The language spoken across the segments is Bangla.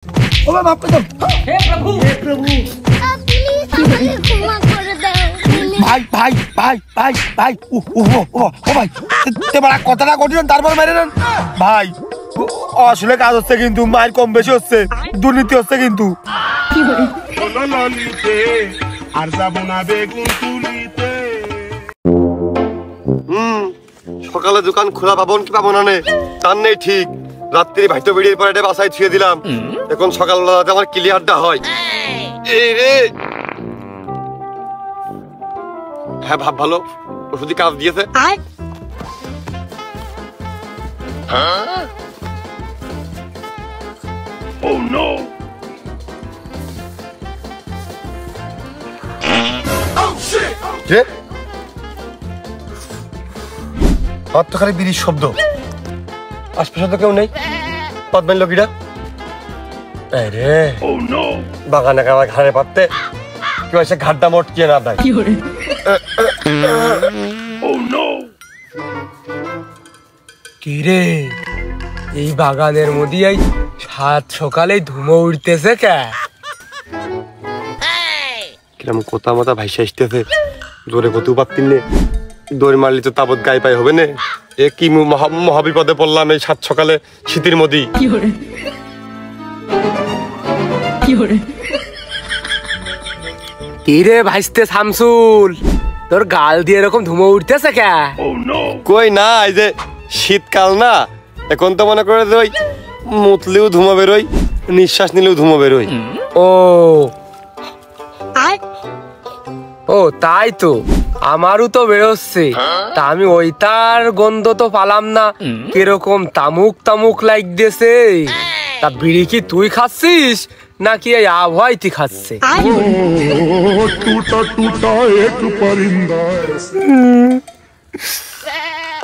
ওরে মাফ করে দাও। হে প্রভু হে প্রভু প্লিজ আমাকে ক্ষমা করে দাও। ভাই ভাই ভাই ভাই ভাই ও ভাই তোমার কথাটা কঠিন তারপর মেরে নেন ভাই। আসলে কাজ হচ্ছে কিন্তু মায়ের কম বেশি হচ্ছে, দুর্নীতি হচ্ছে কিন্তু। আর যাবো না বেগুন তুলিতে। সকালে দোকান খোলা পাবন কি পাবো না নে তার নেই ঠিক। রাত্রি ভাইতো বেরিয়ে পরে এটা বাসায় ছুঁয়ে দিলাম, এখন সকালবেলা আমার ক্লিয়ারটা হয়। এই রে হ্যাঁ ভাব ভালো, ওষুধি কাজ দিয়েছে। Oh no! তো খালি বিড়ির শব্দ, আশপাশে তো কেউ নেই। পদ্মের লোকিটা রে বাগানে কারা ঘাড়ে পাততে কেউ এসে ঘাটটা মটকিয়ে না দেয়। কি রে এই বাগানের মধ্যে এই সাত সকালে ধুমো উঠতেছে কে? কিরম কোথা মতা ভাইসা আসতেছে, জোরে কতু পারতিন নে, দৌড় মারলি তো তাবৎ গায়ে পাই হবে না। এ কি মহাবিপদে পড়লাম এই সাত সকালে শীতের মধ্যে। কি রে ভাইস্তে শামসুল, তোর গাল দিয়ে এরকম ধুমো উঠতেছে কে? কই না, এই যে শীতকাল না, এখন তো মনে করে ওই মুতলেও ধুমো বেরোয়, নিঃশ্বাস নিলেও ধুমো বেরোয়। ও ও তাই তো আমারও তো বেরোচ্ছে, তা আমি ওইটার গন্ধ তো পালাম না, কিরকম তামুক তামুক লাগতেছে। তা বিড়ি কি তুই খাচ্ছিস নাকি এই আবহাওয়াই খাচ্ছে? टूटा टूटा एक परिंदा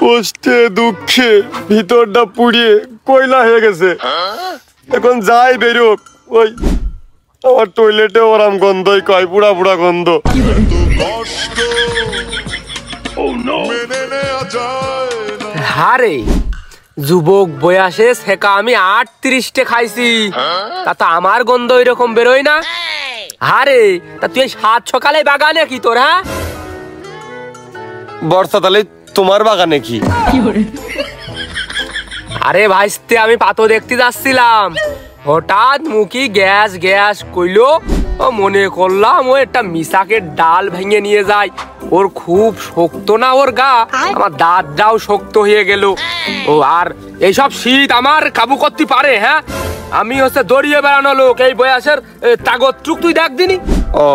কষ্টে দুঃখে ভিতরটা পুড়িয়ে কয়লা হয়ে গেছে। এখন যাই বেরোক ওই আমার টয়লেটে ওরাম গন্ধই কয়, পুড়া পুড়া গন্ধ। কষ্ট মেনে নেওয়া যায় না। হারে যুবক বয়সে সেকা আমি 38টে খাইছি, তা তো আমার গন্ধ এরকম বেরোয় না। হারে তা তুই সাত সকালে বাগানে কি তোর? হ্যাঁ বর্ষা তাহলে তোমার বাগানে কি? আরে ভাইস্তে আমি পাতো দেখতে যাচ্ছিলাম, হঠাৎ মুখি গ্যাস গ্যাস কইলো, ও মনে করলাম ও একটা মিশাকের ডাল ভেঙে নিয়ে যায়। ওর খুব শক্ত না ওর গা, আমার দাঁতটাও শক্ত হয়ে গেল। ও আর এইসব শীত আমার কাবু করতে পারে? হ্যাঁ আমি হচ্ছে দড়িয়ে বেড়ানো লোক, এই বয়সের তাগত টুক তুই দেখ দিনি। ও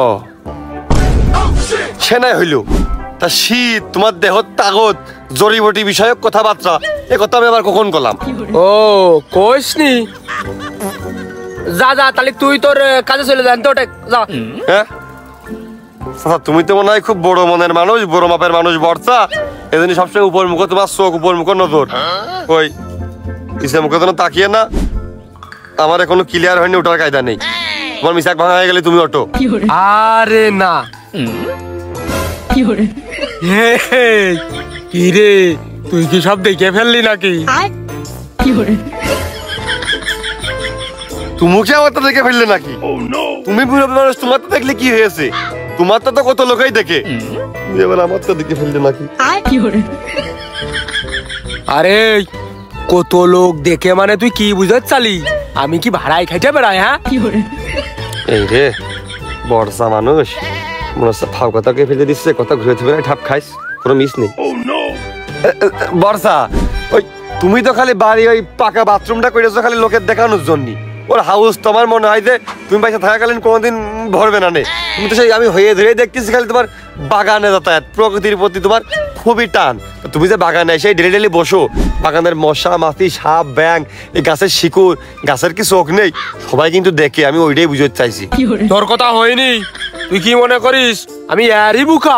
সেনাই হইল, তা শীত তোমার দেহ তাগত জড়িবটি বিষয়ক কথাবার্তা, এ কথা আমি আবার কখন করলাম? ও কইসনি, যা যা তাহলে তুই তোর কাজে চলে যান তো, যা। হ্যাঁ তুমি তো মনে হয় খুব বড় মনের মানুষ, বড় মাপের মানুষ বর্ষা, এজন্য সবসময় উপর মুখ, তোমার চোখ উপর মুখ নজর। ওই পিছে মুখে তো তাকিয়ে না, আমার এখনো ক্লিয়ার হয়নি, ওটার কায়দা নেই। তোমার মিশাক ভাঙা হয়ে গেলে তুমি অটো। আরে না কি রে তুই কি সব দেখে ফেললি নাকি? তুমি কি আমার দেখে ফেললে নাকি? তুমি বুড়ো মানুষ, তোমার তো দেখলে কি হয়েছে? তোমার তো কত লোকই দেখে, এবার আমার তো দেখে ফেললে নাকি? আরে কত লোক দেখে মানে তুই কি বুঝাচ্ছ চালি? আমি কি ভাড়ায় খাইতে বেড়াই? হ্যাঁ এই রে বর্ষা মানুষ মনে হচ্ছে ফাও কথা কে ফেলে দিচ্ছে, কথা ঘুরে বেড়ায় ঠাপ খাইস, কোনো মিস নেই। বর্ষা ওই তুমি তো খালি বাড়ি ওই পাকা বাথরুমটা করেছো খালি লোকের দেখানোর জন্য। ওর হাউস তোমার মনে হয় যে তুমি পয়সা থাকাকালীন কোনোদিন ভরবে না নে। তুমি তো সেই আমি হয়ে ধরে দেখতেছি খালি তোমার বাগানে যাতায়াত, প্রকৃতির প্রতি তোমার খুবই টান। তুমি যে বাগানে সেই ডেলি ডেলি বসো, বাগানের মশা মাছি সাপ ব্যাং, এই গাছের শিকড়, গাছের কি চোখ নেই? সবাই কিন্তু দেখে, আমি ওইটাই বুঝতে চাইছি। তোর কথা হয়নি, তুই কি মনে করিস আমি এরই বুকা?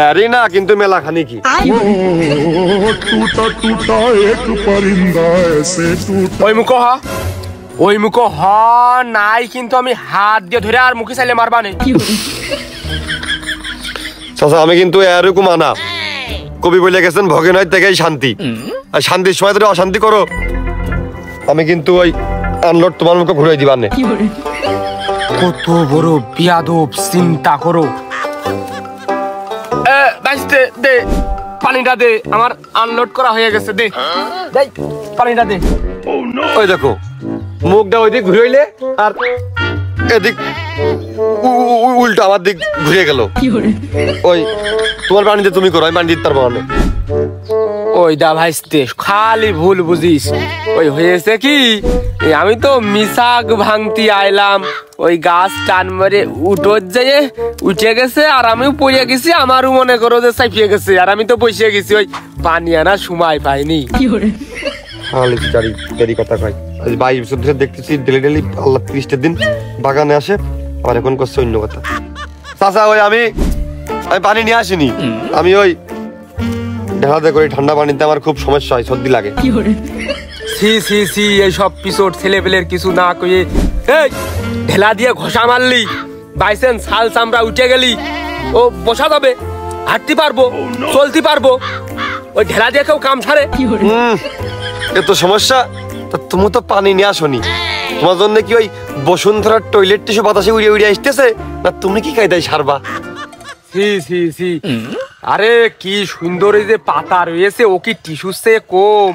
আরে না, কিন্তু মেলা খানি কি टूटा टूटा एक परिंदा ऐसे टूटा। ওই মুখ হা, ওই মুখ হ নাই, কিন্তু আমি হাত দিয়ে ধরে আর মুখে চাইলে মারবানে। চাচা আমি কিন্তু এরকম আনা, কবি বলে গেছেন ভগে নয় থেকেই শান্তি, আর শান্তির সময় ধরে অশান্তি করো। আমি কিন্তু ওই আনলোড তোমার মুখে ঘুরে দিবা নে। কত বড় বিয়াদব, চিন্তা করো। বাইসতে দে, পানিটা দে, আমার আনলোড করা হয়ে গেছে, দে দেই পানিটা দে। ওই দেখো মুখটা ওই দিক ঘুরে হইলে আর এদিক উল্টো আমার দিক ঘুরে গেল। ওই তোমার পানি দিয়ে তুমি করো, আমি পানি দিতে পারবো না। ওই দা ভাইস্তে খালি ভুল বুঝিস। ওই হয়েছে কি, আমি তো মিশাক ভাঙতি আইলাম, ওই গাছ টান মারে যেয়ে উঠে গেছে আর আমিও পড়ে গেছি। আমারও মনে করো যে সাইফিয়ে গেছে, আর আমি তো বসে গেছি, ওই পানি আনার সময় পাইনি। কথা কয় 22 বছর ধরে দেখতেছি ডেলি ডেলি আল্লাহ 30টা দিন বাগানে আসে, আর এখন করছে অন্য কথা। চাচা ওই আমি পানি নিয়ে আসিনি, আমি ওই ঢেলাতে করি, ঠান্ডা পানিতে আমার খুব সমস্যা হয়, সর্দি লাগে। সি সি সি, এইসব পিছট ছেলে পেলের কিছু না কয়ে এই ঢেলা দিয়ে ঘষা মারলি, বাইসেন্স ছাল চামড়া উঠে গেলি, ও বসা যাবে, হাঁটতে পারবো, চলতে পারবো, ওই ঢেলা দিয়ে কেউ কাম ছাড়ে? এত সমস্যা, তা তুমি তো পানি নিয়ে আসনি, তোমার জন্য কি ওই বসুন্ধরার টয়লেট টিস্যু বাতাসে উড়িয়ে উড়িয়ে আসতেছে, না তুমি কি কায়দায় সারবা? সি সি সি, আরে কি সুন্দর এই যে পাতা রয়েছে, ও কি টিস্যু সে কম?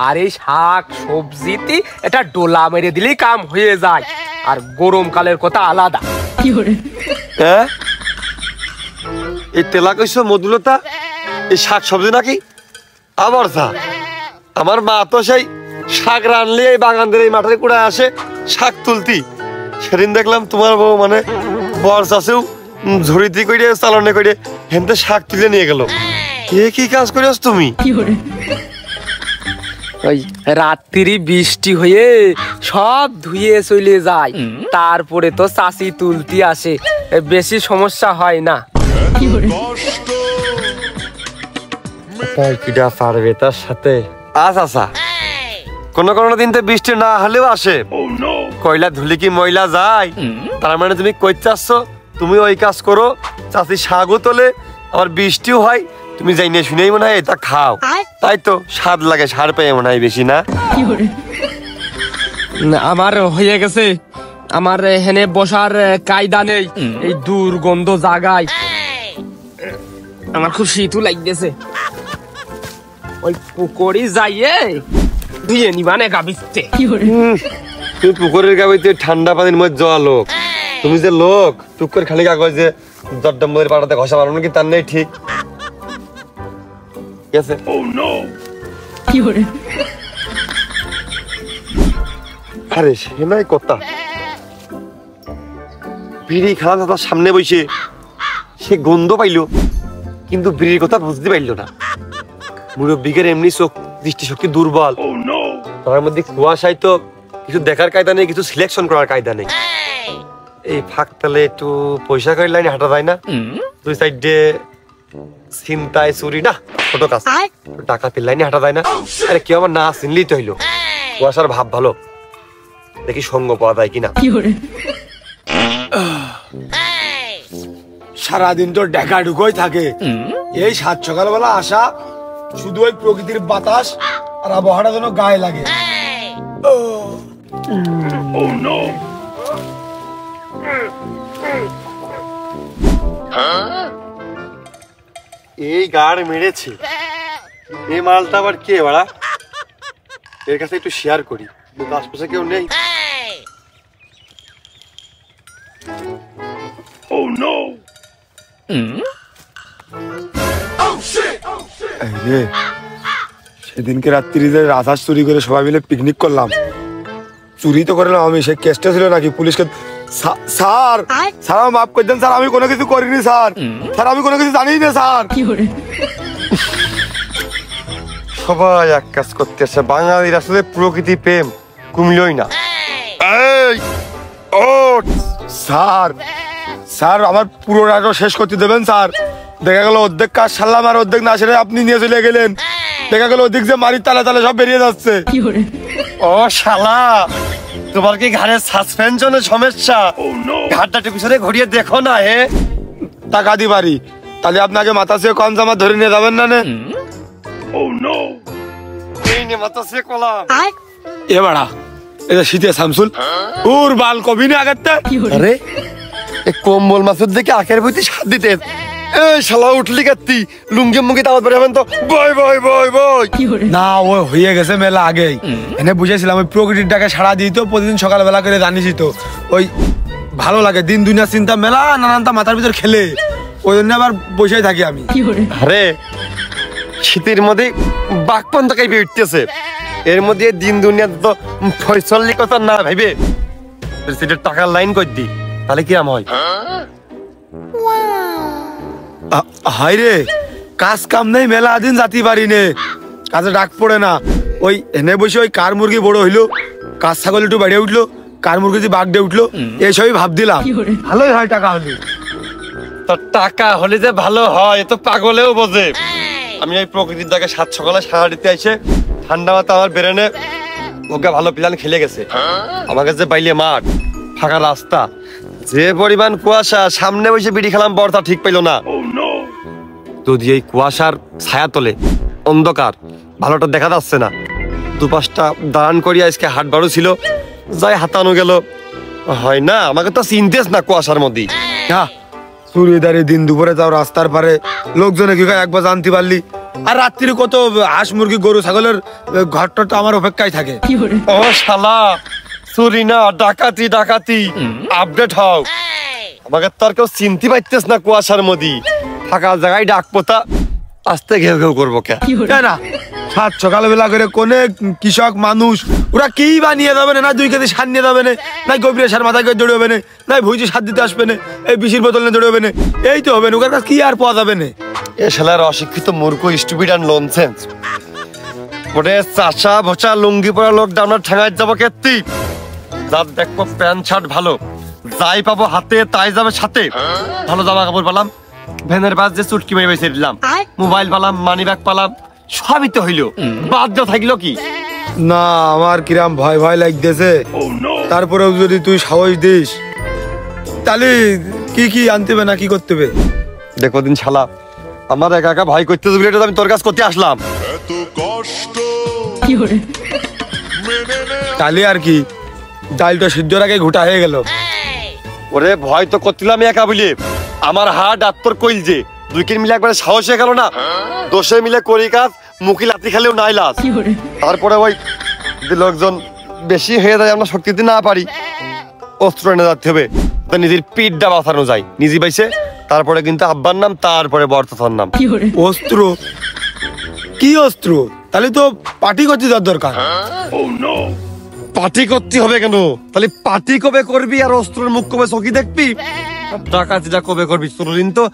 আরে শাক সবজিতে এটা ডোলা মেরে দিলেই কাম হয়ে যায়, আর গরমকালের কথা আলাদা। হ্যাঁ, এই তেলা কইছো মধুলতা, এই শাক সবজি নাকি? আবার আমার মা তো সেই শাক রানলে এই বাগানদের এই মাঠের কুড়ায় আসে শাক তুলতি। সেদিন দেখলাম তোমার বউ মানে বর চাষেও ঝুড়িতে করে চালনে করে হেনতে শাক তুলে নিয়ে গেল। এ কি কাজ করিস তুমি? ওই রাত্রি বৃষ্টি হয়ে সব ধুয়ে চলে যায়, তারপরে তো চাষি তুলতি আসে, বেশি সমস্যা হয় না। কিডা পারবে তার সাথে? আচ্ছা, কোন দিন তো বৃষ্টি না হলেও আসে, কয়লা ধুলি কি ময়লা যায়? তার মানে তুমি কই চাচ্ছ তুমি ওই কাজ করো, চাষি শাকও তোলে, আবার বৃষ্টিও হয়, তুমি যাই না শুনেই মনে হয় এটা খাও, তাই তো স্বাদ লাগে, সার পেয়ে মনে হয় বেশি না? আমার হয়ে গেছে, আমার এখানে বসার কায়দা নেই, এই দুর্গন্ধ জায়গায় আমার খুব শীতও লাগতেছে। ওই পুকুরি যাইয়ে ধুয়ে নিবানে গাবিতে। তুমি পুকুরের গাবিতে ঠান্ডা পানির মধ্যে যাওয়া লোক, তুমি যে লোক টুক করে খালি কাগজ যে জর্দাম্বরের পাড়াতে ঘষা মারো কি তার নেই? ঠিক আছে। আরে সে নাই কথা, বিড়ি খাওয়া তার সামনে বসে সে গন্ধ পাইলো, কিন্তু বিড়ির কথা বুঝতে পারলো না। মুরব্বীদের এমনি চোখ দৃষ্টিশক্তি দুর্বল, তার মধ্যে কুয়াশায় তো কিছু দেখার কায়দা নেই, কিছু সিলেকশন করার কায়দা নেই। এই ফাঁক তালে একটু পয়সা করে লাইনে হাঁটা যায় না, দুই সাইডে চিন্তায় চুরি না ছোট কাজ, ডাকাতির লাইনে হাঁটা যায় না? আরে কেউ আমার না চিনলেই তো হইলো, কুয়াশার ভাব ভালো, দেখি সঙ্গ পাওয়া যায় কিনা। সারাদিন তো ডেকা ঢুকোই থাকে, এই 7 সকালবেলা আসা, শুধু ওই প্রকৃতির বাতাস আর আবহাওয়াটা যেন গায়ে লাগে। এই গাড় মেরেছে, এই মালটা আবার কে বাড়া? এর কাছে একটু শেয়ার করি, কিন্তু আশপাশে কেউ নেই। সেদিনকে রাত্রি রাজাস চুরি করে সবাই মিলে পিকনিক করলাম, চুরি তো করলাম আমি, সে কেসটা ছিল নাকি পুলিশকে। স্যার স্যার মাফ করে দেন স্যার, আমি কোনো কিছু করিনি স্যার, স্যার আমি কোনো কিছু জানি না স্যার। সবাই এক কাজ করতে আসে, বাঙালির আসলে প্রকৃতি প্রেম কুমলোই না। ও স্যার, স্যার আমার পুরো নাটক শেষ করতে দেবেন স্যার। দেখা গেল অর্ধেক কাজ সারলাম আর অর্ধেক না সেরে আপনি নিয়ে চলে গেলেন। দেখা গেল ওদিক যে মারির তালে তালে সব বেরিয়ে যাচ্ছে। ও শালা, তোমার কি ঘাড়ের সাসপেনশনের সমস্যা? ঘাটটা পিছনে ঘুরিয়ে দেখো না। হে টাকা দি পারি, তাহলে আপনাকে মাথা সে কম জামা ধরে নিয়ে যাবেন না? এই নে মাথা সে কলাম। এ বাড়া এটা শীতে শামসুল ওর বাল কবি না আগেরটা আরে এই কম্বল মাছের দিকে আখের বইতে সাত দিতে এ শালা উঠলি কাত্তি লুঙ্গি মুঙ্গি দাওয়াত বের হবেন তো বয় বয় বয় বয় না ও হয়ে গেছে মেলা আগেই এনে বুঝেছিলাম ওই প্রকৃতির ডাকে সাড়া দিত প্রতিদিন সকালবেলা করে জানিসই তো ওই ভালো লাগে দিন দুনিয়া চিন্তা মেলা নানানটা মাথার ভিতর খেলে ওই জন্য আবার বসেই থাকি আমি আরে শীতের মধ্যে বাঘপন তো কাইপে উঠতেছে এর মধ্যে দিন দুনিয়া তো ফয়সলি কথা না ভাইবে সেটা টাকার লাইন কর দি তাহলে কি আম হয় হাই রে কাজ কাম নেই মেলা দিন যাতে পারি নে কাজে ডাক পড়ে না ওই এনে বসে ওই কার মুরগি বড় হইলো কাজ ছাগল একটু বেড়ে উঠলো কার মুরগি যে বাঘ দিয়ে উঠলো এইসবই ভাব দিলাম ভালোই হয় টাকা হলে তো টাকা হলে যে ভালো হয় এ তো পাগলেও বোঝে আমি এই প্রকৃতির দাকে সাত সকালে সারা দিতে আইসে ঠান্ডা মাথা আমার বেরেনে ওকে ভালো প্ল্যান খেলে গেছে আমাকে যে বাইলে মাঠ ফাঁকা রাস্তা যে পরিমাণ কুয়াশা সামনে বসে বিড়ি খেলাম বর্ষা ঠিক পাইল না যদি এই কুয়াশার ছায়া তলে অন্ধকার ভালোটা দেখা যাচ্ছে না দুপাশটা দাঁড়ান করিয়া আজকে হাট বাড়ো ছিল যাই হাতানো গেল হয় না আমাকে তো চিনতেস না কুয়াশার মধ্যে হ্যাঁ চুরিদারি দিন দুপুরে যাও রাস্তার পারে লোকজনে কি একবার জানতে পারলি আর রাত্রি কত হাঁস মুরগি গরু ছাগলের ঘরটা তো আমার অপেক্ষায় থাকে ও শালা চুরি না ডাকাতি ডাকাতি আপডেট হও আমাকে তো আর কেউ চিনতে পারতেস না কুয়াশার মধ্যে ফাঁকা জায়গায় ডাক পোতা আস্তে ঘেউ ঘেউ করবো কে না সাত সকালবেলা করে কোনে কৃষক মানুষ ওরা কি বানিয়ে যাবে না 2 কেজি সার নিয়ে যাবে না গভীর সার মাথায় করে দৌড়বে না নাই ভুজি সার দিতে আসবে না এই বিশির বোতল নিয়ে দৌড়বে না এই তো হবে না ওর কাছে কি আর পাওয়া যাবে না এ শালার অশিক্ষিত মূর্খ স্টুপিড অ্যান্ড ননসেন্স ওরে চাচা ভোচা লুঙ্গি পরা লোক ডানার ঠেঙায় যাবো কেত্তি যার দেখবো প্যান্ট শার্ট ভালো যাই পাবো হাতে তাই যাবে সাথে ভালো জামা কাপড় পেলাম ভ্যানের বাস যে চুটকি মেরে বেঁচে দিলাম মোবাইল পালাম মানি ব্যাগ পালাম সবই তো হইলো বাদ দিয়ে থাকলো কি না আমার কিরাম ভয় ভয় লাগতেছে তারপরেও যদি তুই সাহস দিস তাহলে কি কি আনতে হবে না কি করতে হবে দেখো দিন শালা আমার একা একা ভয় করতে দিবি এটা আমি তোর কাছে করতে আসলাম এত কষ্ট তাহলে আর কি ডালটা সিদ্ধর আগে ঘুটা হয়ে গেল ওরে ভয় তো করছিলাম একা বলি আমার হাট আত্মর কইল যে 2 কিন মিলে একবারে সাহস হয়ে গেল না দোষে মিলে করি কাজ মুখি লাতি খেলেও নাই লাস তারপরে ওই যদি লোকজন বেশি হয়ে যায় আমরা শক্তি দিতে না পারি অস্ত্র এনে যাতে হবে তো নিজের পিঠটা বাঁচানো যায় নিজে বাইসে তারপরে কিন্তু আব্বার নাম তারপরে বর্তমার নাম অস্ত্র কি অস্ত্র তাহলে তো পার্টি করতে যাওয়ার দরকার পার্টি করতে হবে কেন তাহলে পার্টি কবে করবি আর অস্ত্রের মুখ কবে চকি দেখবি ডাকাতিটা কবে করবি চলদিন তো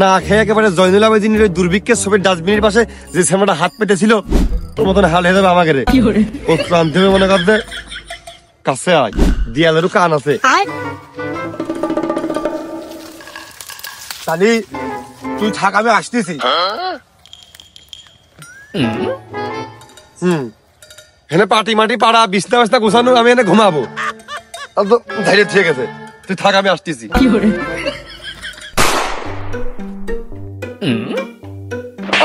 না খেয়ে একেবারে জয়নুল আবেদিনের দুর্ভিক্ষের ছবির ডাস্টবিনের পাশে যে সেমাটা হাত পেতেছিল তোর মতন হাল হয়ে যাবে আমাকে রে অস্ত্র আনতে হবে মনে করতে কাছে আয় দিয়ালেরও কান আছে তাহলে তুই থাক আমি আসতেছি এখানে পাটি মাটি পাড়া বিছনা বিছনা গুছানো আমি এনে ঘুমাবো ধৈর্য ঠিক আছে তুই থাক আমি আসতেছি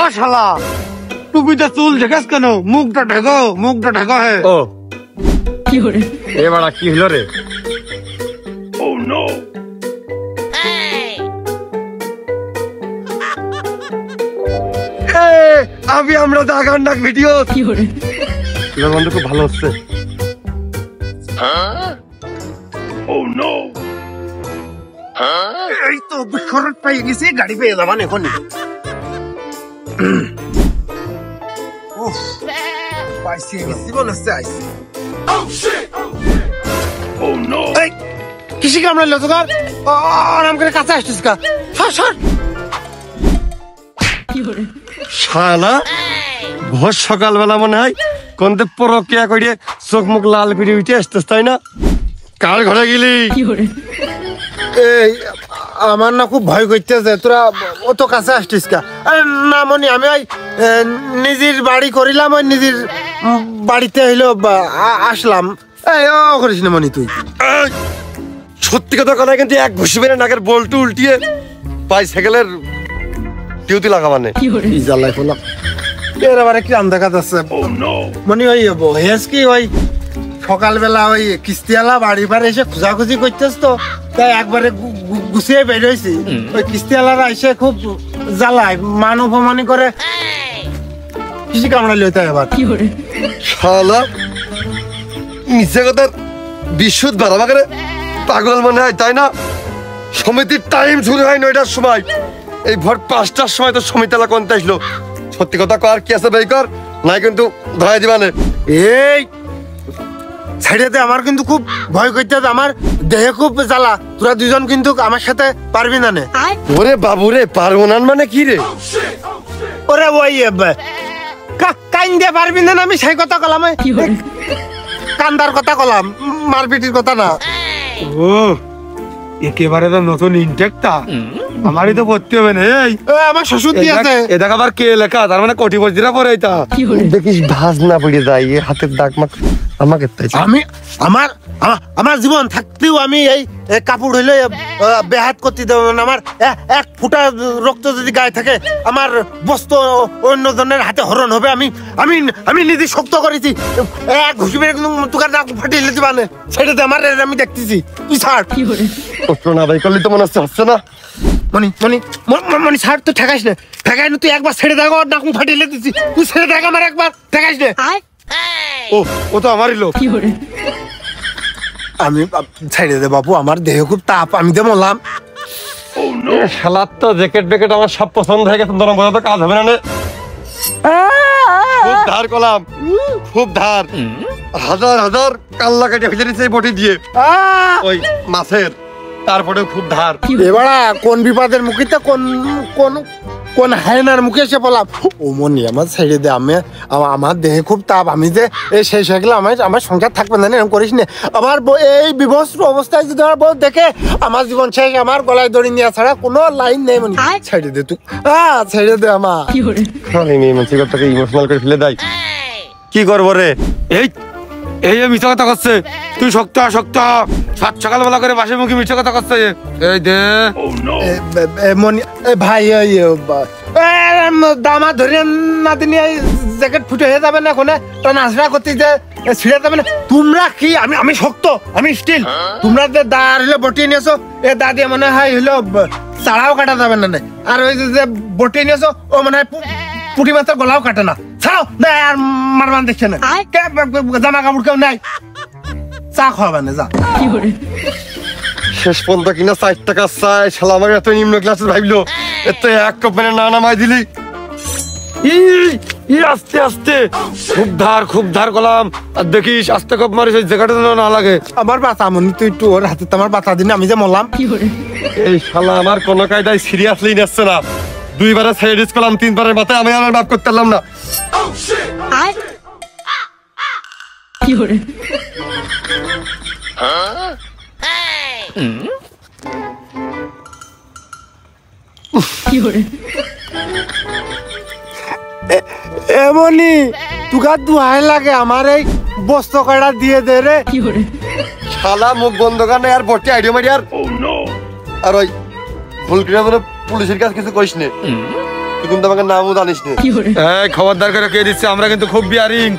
ও শালা টুপিটা চুল ঢেকাস কেন মুখটা ঢেকো হে ও এ বাড়া কি হলো রে আমি আমরা দাগান ডাক ভিডিও বন্ধু খুব ভালো হচ্ছে এই তো বিস্ফোরণ পেয়ে গেছি গাড়ি পেয়ে যাবান এখন পাইছি গেছি মনে হচ্ছে আইসি কিসি কামড়াইলো তোকার আরাম করে কাছে আসছিস কা সর শালা ভোর সকালবেলা মনে হয় কোনতে পরকিয়া করিয়ে চোখ মুখ লাল করে উঠে আসতেছ তাই না কার ঘরে গেলি এই আমার না খুব ভয় করতেছে তোরা অত কাছে আসছিস কা আরে না মনি আমি ওই নিজের বাড়ি করিলাম ওই নিজের বাড়িতে হইলো আসলাম এই ও করিস না মনি তুই সত্যি কথা কথা কিন্তু এক ঘুষি মেরে নাকের বল্টু উল্টিয়ে বাইসাইকেলের টিউতি লাগাবানে কি জ্বালাই ফেলাম এর আবার কি আম দেখা যাচ্ছে মনি ওই হেস কি ওই সকালবেলা ওই কিস্তিওয়ালা বাড়ি পারে এসে খোঁজাখুঁজি করতেছ তো তাই একবারে গুছিয়ে বের হয়েছি। ওই কিস্তিওয়ালারা এসে খুব জ্বালায়, মান অপমানি করে, কৃষি কামড়ালি হইতে এবার। শালা মিছে কথা বিশুদ্ধ বাড়াবা করে পাগল মনে হয়, তাই না? সমিতির টাইম শুরু হয় 9টার সময়, এই ভোর 5টার সময় তো সমিতিলা কোনটা আসলো। সত্যি কথা কর, কি আছে বের কর, নাই কিন্তু ধরাই দিবানে। এই সাইডেতে আমার কিন্তু খুব ভয় করতে, আমার দেহে খুব জ্বালা। তোরা দুজন কিন্তু আমার সাথে পারবি না নে। ওরে বাবু রে, পারবো না মানে কি রে? ওরে ওই কাইন দিয়ে পারবি না, আমি সেই কথা কলাম, কান্দার কথা কলাম, মারপিটির কথা না। ও একেবারে তো নতুন ইনটেকটা, আমারই তো ভর্তি হবে না। এই আমার শ্বশুর দিয়েছে। এ দেখ আবার কে লেখা, তার মানে কোটিপতিরা পরে এটা। দেখিস ভাজ না পড়ে যায়, হাতের দাগ মাখ আমাকে তাই। আমি আমার জীবন থাকতেও আমি এই কাপড় হইলে বেহাত করতে দেব না। আমার এক ফুটা রক্ত যদি গায়ে থাকে, আমার বস্তু অন্য জনের হাতে হরণ হবে। আমি আমি আমি নিজে শক্ত করেছি, এক ঘুষি মেরে তোকার নাক ফাটিয়ে লেতে মানে সেটাতে আমার আমি দেখতেছি। তুই ছাড় না ভাই, করলে তো মনে হচ্ছে না। মনি মনি মনি ছাড়, তুই ঠেকাইস না, ঠেকাই না। তুই একবার ছেড়ে দেখো, নাক ফাটিয়ে লেতেছি। তুই ছেড়ে দেখ আমার, একবার ঠেকাইস না। ও তো আমারই লোক। আমি ছেড়ে দে বাবু, আমার দেহ খুব তাপ, আমি তো মরলাম। শালার তো জ্যাকেট ব্যাকেট আমার সব পছন্দ হয়ে গেছে, তোরা বোঝা তো কাজ হবে না নে। খুব ধার কলাম, খুব ধার, হাজার হাজার কাল্লা কেটে ফেলে দিচ্ছে এই বটি দিয়ে ওই মাছের, তারপরে খুব ধার। এবারা কোন বিপদের মুখে তো কোন কোন কোন হায়নার মুখে এসে বললাম, ও মনি আমার ছেড়ে দে, আমি আমার দেহে খুব তাপ, আমি যে এই শেষ হয়ে গেলে আমার সংসার থাকবে না, এরকম করিস না। আমার এই বিভস্ত অবস্থায় যদি আমার বউ দেখে, আমার জীবন শেষ, আমার গলায় দড়ি নেওয়া ছাড়া কোনো লাইন নেই। মনি ছেড়ে দে তুই, ছেড়ে দে আমার। মানসিকতাকে ইমোশনাল করে ফেলে দেয়, কি করবো রে? এই এই মিথ্যা কথা করছে, তুই শক্ত শক্ত, সাত সকালবেলা করে বাসে মুখে মিথ্যা কথা করছে। এই দে মনি ভাই, দামা ধরে না দিন জ্যাকেট ফুটে হয়ে যাবে না, কোনে নাচড়া করতে যে ছিঁড়ে যাবে না। তোমরা কি, আমি আমি শক্ত, আমি স্টিল। তোমরা যে দা হইলো বটিয়ে নিয়েছো, এ দা দিয়ে মনে হয় হইলো চাড়াও কাটা যাবে না। আর ওই যে বটিয়ে নিয়েছো, ও মনে হয় পুঁটি মাছের গলাও কাটে না। ছাড়াও না, আর মারমান দেখছে না, জামা কাপড় কেউ নাই, চা খাওয়াবে না, যা। শেষ পর্যন্ত কিনা 4 টাকা চাই, শালা আমার এত নিম্ন ক্লাসের ভাবলো, এত এক কাপ মানে না নামাই দিলি। আস্তে আস্তে খুব ধার করলাম, আর দেখিস আস্তে কপ মারিস, ওই জায়গাটা না লাগে। আমার বাতা মনি, তুই একটু ওর হাতে আমার বাতা দিন, আমি যে মরলাম। এই শালা আমার কোনো কায়দায় সিরিয়াসলি নিচ্ছে না, 2বারে সাইড ডিস করলাম, 3বারের মাথায় আমি আমার মাফ করতে পারলাম না। এমনি তুকার দুহাই লাগে, আমার এই বস্তু কয়টা দিয়ে দে রে। শালা মুখ বন্ধ কারণে আর বটি আইডিয়া মারি আর ওই ভুল করে বলে পুলিশের কাছে কিছু কইস নে, তুই কিন্তু আমাকে নামও জানিস নে। এই খবরদার করে কে দিচ্ছে, আমরা কিন্তু খুব বিয়ারিং।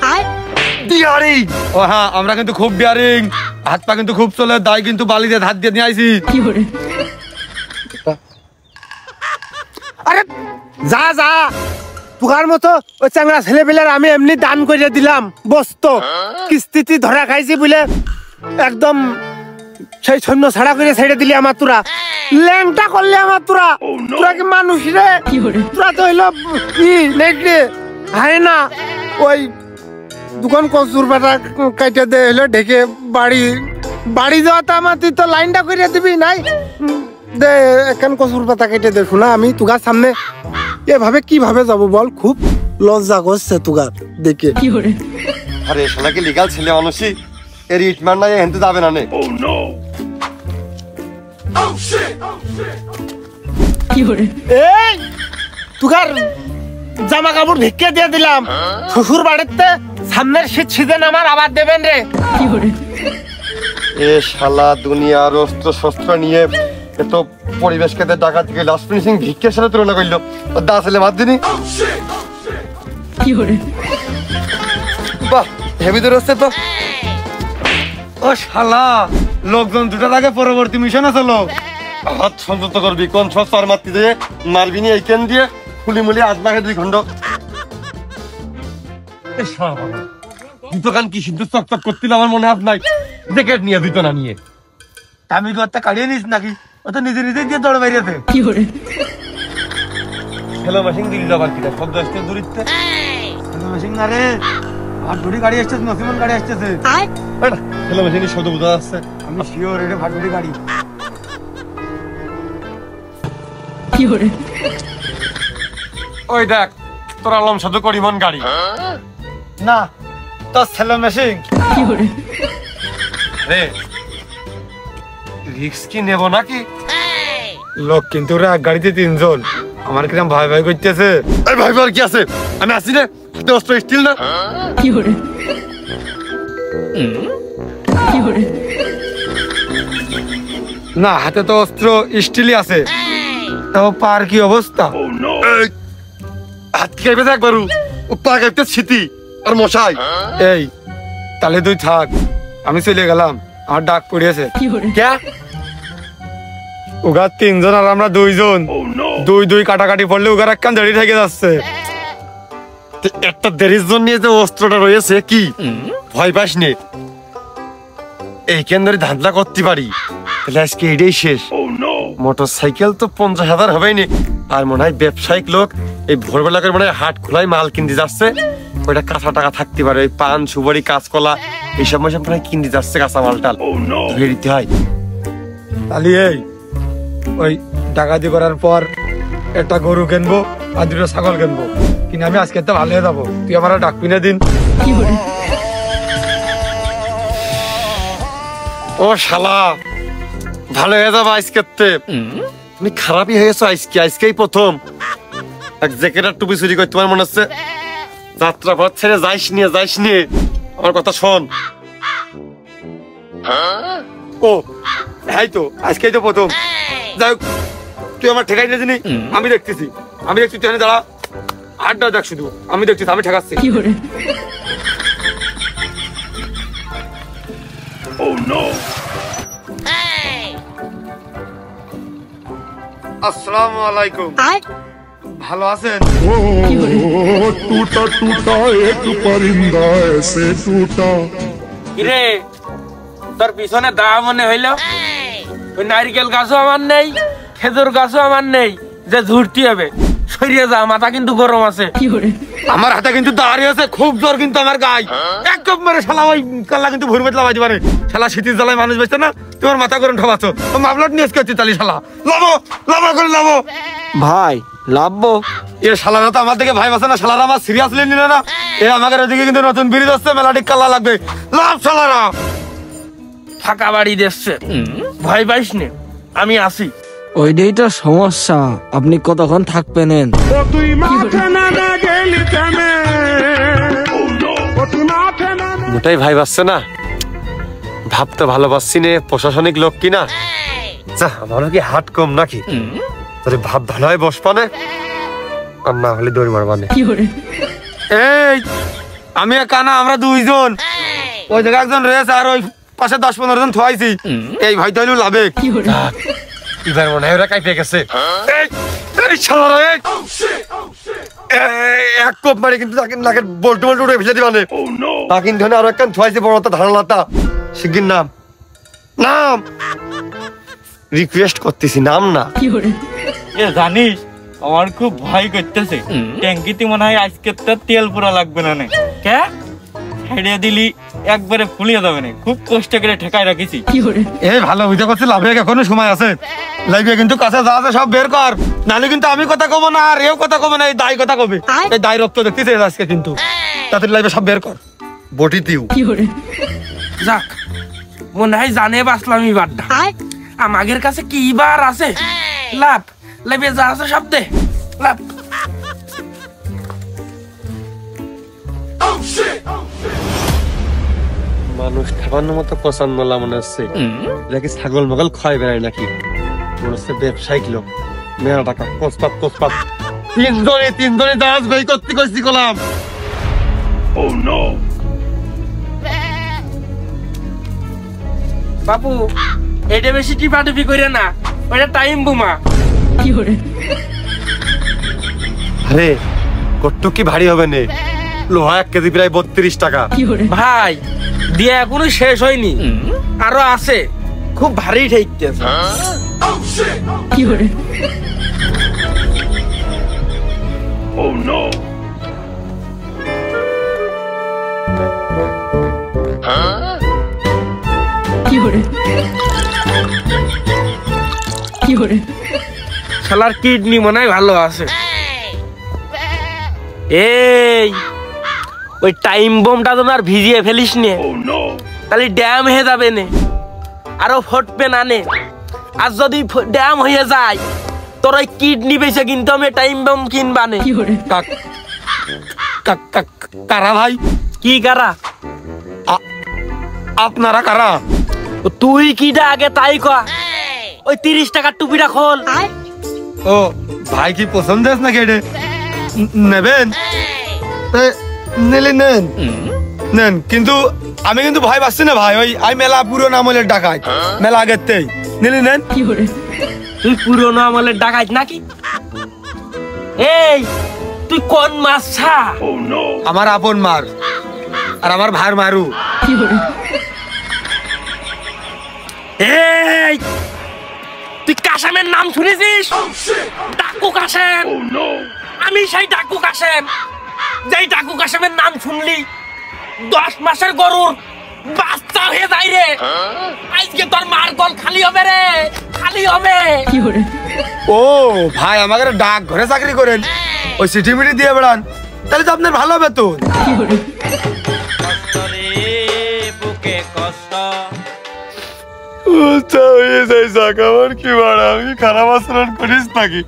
ও হ্যাঁ, আমরা কিন্তু খুব বিয়ারিং, হাত পা কিন্তু খুব চলে, দায় কিন্তু বালি দিয়ে হাত দিয়ে নিয়ে আইছি। আরে যা যা, তুকার মতো ওই চাংড়া ছেলে পেলের আমি এমনি দান করে দিলাম বস্তু, কিস্তিতে ধরা খাইছি বলে একদম সেই সৈন্য ছাড়া করে ছেড়ে দিলি আমার। তোরা ল্যাংটা করলে আমার, তোরা তোরা কি মানুষ রে? তোরা তো হইলো নেকড়ে, হায় না। ওই দোকান কচুর পাতা কাইটে দে হইলো ঢেকে বাড়ি যাওয়াতে আমার, তুই তো লাইনটা করে দিবি নাই দে, এখন কচুর পাতা কেটে দে। শোনা, আমি তুগার সামনে এভাবে কিভাবে যাব বল? খুব লজ্জা করছে তুগার দেখে। আরে শালা কি লিগাল ছেলে মানুষই, এর ইটমান নাই হেনতে যাবে না নে। এই তুগার জামা কাপড় ভিক্ষে দিয়ে দিলাম, শ্বশুর বাড়িতে সামনের শীত সিজন আমার আবার দেবেন রে। এ শালা দুনিয়ার অস্ত্র শস্ত্র নিয়ে এত পরিবেশকে টাকা থেকে লাস্ট ফিনিশিং ভিক্ষের সাথে তুলনা করলো, দা ছেলে বাদ দিনি। বাহ হেভি দূর হচ্ছে তো। ও শালা, লোকজন দুটার আগে পরবর্তী মিশনে চলো। হাত সংযত করবি, কোন সব চার মারতে দিয়ে মারবি নি এইখান দিয়ে খুলি মুলি আজ লাগে 2 খন্ড। দোকান কি সিদ্ধ চকচক করছিল আমার মনে হাত নাই, জ্যাকেট নিয়ে দিত না নিয়ে। আমি কথা কাড়িয়ে নিস নাকি? ও তো নিজে নিজে দিয়ে দৌড়ে বেরিয়েছে। হ্যালো মেশিন দিল আবার কিনা শব্দ আসছে দূরিতে। মেশিন না রে, ভাটগুড়ি গাড়ি আসছে, নসিমন গাড়ি আসতেছে। হ্যালো মেশিনের শব্দ বোঝা যাচ্ছে। আমি শিওর এটা ভাটগুড়ি গাড়ি। ওই দেখ তোর আলম সাধু করিমন গাড়ি না, তোর ছেলে মেশিন। রে রিক্স কি নেব নাকি? লোক কিন্তু ওরা এক গাড়িতে 3 জন। আমার কিরম ভয় ভয় করতেছে। এই ভাই আর কি আছে, আমি আসছি রে। হাতে অস্ত্র স্টিল না? না, হাতে তো অস্ত্র স্টিলই আছে। তাও পার কি অবস্থা? এই, হাত কি খাইবে একবারু? ও পা খাইতে স্মৃতি আর মশাই। এই তাহলে তুই থাক, আমি চলে গেলাম, আমার ডাক পড়িয়েছে। কে? ওগার 3 জন আর আমরা 2 জন। 2 কাটাকাটি পড়লে ওগার একখান দাঁড়িয়ে থেকে যাচ্ছে। একটা দেরির জন্য যে অস্ত্রটা রয়েছে কি ভয় পাস নে, এই কেন্দ্রে ধান্দা করতে পারি তাহলে আজকে এটাই শেষ। মোটর সাইকেল তো 50,000 হবেই নি। আর মনে হয় ব্যবসায়িক লোক এই ভোরবেলা করে মনে হয় হাট খোলায় মাল কিনতে যাচ্ছে। ওইটা কাঁচা টাকা থাকতে পারে, ওই পান সুপারি কাঁচকলা এইসব মনে হয় কিনতে যাচ্ছে কাঁচা মালটাল ধুয়ে দিতে হয়। তাহলে এই ওই ডাকাতি করার পর একটা গরু কিনবো আর 2টো ছাগল কিনবো, কিনে আমি আজকে তো ভালো হয়ে যাবো। তুই আমার ডাক পিনে দিন। ও শালা, ভালো হয়ে যাবো আজকে। তুমি খারাপই হয়েছো আজকে, আজকেই প্রথম এক জ্যাকেট আর টুপি চুরি করে তোমার মনে হচ্ছে। যাত্রা পথ ছেড়ে যাইস নিয়ে আমার কথা শোন। ও হ্যাঁ, তো আজকেই তো প্রথম। যাই হোক, তুই আমার ঠেকাই নিয়ে জানি, আমি দেখতেছি। তুই এখানে দাঁড়া, হাতটা দেখ শুধু, আমি দেখতেছি, আমি ঠেকাচ্ছি। আসসালামু আলাইকুম। ভালো আছেন? टूटा टूटा एक परिंदा ऐसे टूटा। কিরে তোর পিছনে দা মনে হইলো? ওই নারকেল গাছও আমার নেই, খেজুর গাছও আমার নেই যে ঝুরতে হবে। সরিয়ে যা, মাথা কিন্তু গরম আছে। আমার হাতে কিন্তু দাঁড়িয়ে আছে খুব জোর, কিন্তু আমার গায়ে এক কপ মেরে শালা ওই কাল্লা কিন্তু ভুরবে লাগাইতে পারে। শালা শীতের জ্বালায় মানুষ বেঁচে না, তোমার মাথা গরম ঠবাচ্ছ। ও মামলাট নিয়ে এসে তালি শালা লাভো লাভো করে লাভো। ভাই লাভবো? এ শালারা তো আমার দিকে ভাই বাসে না, শালারা আমার সিরিয়াসলি নিলে না। এ আমাদের ওদিকে কিন্তু নতুন ব্রিজ আসছে, মেলাটিক কাল্লা লাগবে। লাভ শালারা। ফাঁকা বাড়ি দিচ্ছে, ভয় পাইস নে, আমি আসি। ওইটাই তো সমস্যা, আপনি কতক্ষণ থাকবেন? ও তুই মাঠে না গেলি কেনে? ও তুই মাঠে না মোটাই ভাই বাসছে না, ভাবতে ভালোবাসছি নে। প্রশাসনিক লোক কিনা, আমারও কি হাট কম নাকি? তোর ভাব ভালো হয় বসপানে, আর না হলে দৌড় মারবানে। এই আমি কানা, আমরা 2 জন। ওই জায়গায় একজন রয়েছে, আর ওই পাশে 10-15 জন থোয়াইছি। এই ভাই তো হইলো লাভে। এবার মনে হয় ওরা কাইপে গেছে। এক কোপ মারি কিন্তু নাকের বল্টু বল্টু উঠে ফেলে দিবানে। তা কিন্তু আরো একখান থোয়াইছে বড় ধারণাটা। শিগগির নাম নাম রিকোয়েস্ট করতেছি, নাম না। জানিস আমার খুব ভয় করতেছে, ট্যাঙ্কিতে মনে হয় আজকে তেল পুরা লাগবে না। কে ছেড়ে দিলি একবারে ফুলিয়ে যাবে না, খুব কষ্ট করে ঠেকায় রাখিছি। এই ভালো হইতে করছে, লাভে এখনো সময় আছে। লাইভে কিন্তু কাছে যা আছে সব বের কর, নাহলে কিন্তু আমি কথা কব না, আর এও কথা কব না, এই দায় কথা কবে। এই দায় রক্ত দেখতেছে আজকে কিন্তু, তাদের লাইভে সব বের কর। বটিতেও যাক, মনে হয় জানে বাসলাম এবারটা। আমাদের কাছে কি বার আছে? লাভ লাইভে যা আছে সব দে, লাভ। মানুষ ঠাপানোর মতো পছন্দলা মনে হচ্ছে। নাকি ছাগল মগল খায় বেড়ায় নাকি? মনে হচ্ছে ব্যবসায়িক লোক। মেলা টাকা কসপাত 3 জনে দাস ভাই করতে কইছি কলাম। Oh no! বাপু এটা বেশি টিপাটিপি করে না, ওটা টাইম বোমা। আরে কট্টু কি ভারী হবে নে, লোহা 1 কেজি প্রায় 32 টাকা। ভাই দিয়া এখনো শেষ হয়নি, আরো আছে, খুব ভারী ঠেকতেছে। শালার কিডনি মনে হয় ভালো আছে। এই ওই টাইম বোমটা তো আর ভিজিয়ে ফেলিস নে, তাহলে ড্যাম হয়ে যাবে নে, আরো ফুটবে না নে। আর যদি ড্যাম হয়ে যায় তোর ওই কিডনি বেঁচে কিন্তু আমি টাইম বোম কিনবা নে। কারা ভাই? কি কারা? আপনারা কারা? তুই কিটা আগে তাই কয়া। ওই 30 টাকার টুপিটা খোল। ও ভাই কি পছন্দ আছে নাকি এটা নেবেন? নিলে নেন নেন, কিন্তু আমি কিন্তু ভয় পাচ্ছি না ভাই, ওই আমি মেলা পুরোনো আমলের ডাকাত, মেলা আগের তেই নিলে নেন। তুই পুরোনো আমলের ডাকাত নাকি? এই তুই কোন মাছছা? আমার আপন মার আর আমার ভাইয়ের মারু। এই তুই কাশেমের নাম শুনেছিস? ডাকু কাশেম। আমি সেই ডাকু কাশেম, যেই ডাকু কাশেমের নাম শুনলি 10 মাসের গরুর বাচ্চা হয়ে যায় রে। আজকে তোর মার গল খালি হবে রে, খালি হবে। ও ভাই আমাকে ডাক ঘরে চাকরি করেন, ওই চিঠি মিঠি দিয়ে বেড়ান, তাহলে তো আপনার ভালো হবে তো। আমি খারাপ আচরণ করিস নাকি?